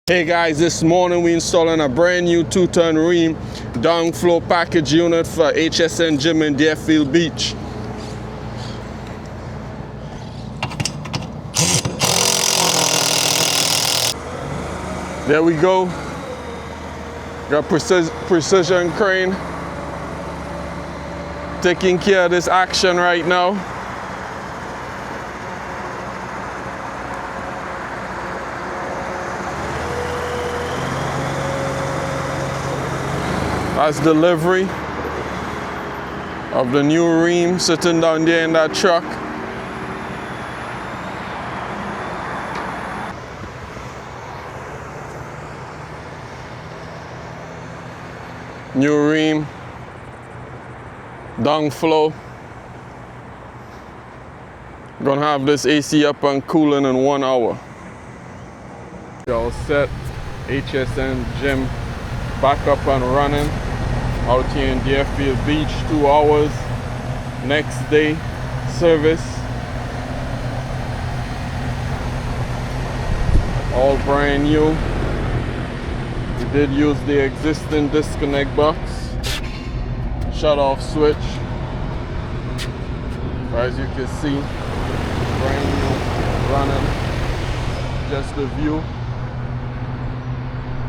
Hey guys, this morning we installing a brand new 2-ton ream downflow package unit for HSN Gym in Deerfield Beach. There we go. Got precision crane taking care of this action right now. That's delivery of the new ream sitting down there in that truck. New ream, downflow. Gonna have this AC up and cooling in 1 hour. All set, HSN Gym back up and running. Out here in Deerfield Beach, 2 hours. Next day service. All brand new. We did use the existing disconnect box, shut off switch. As you can see, brand new running. Just the view.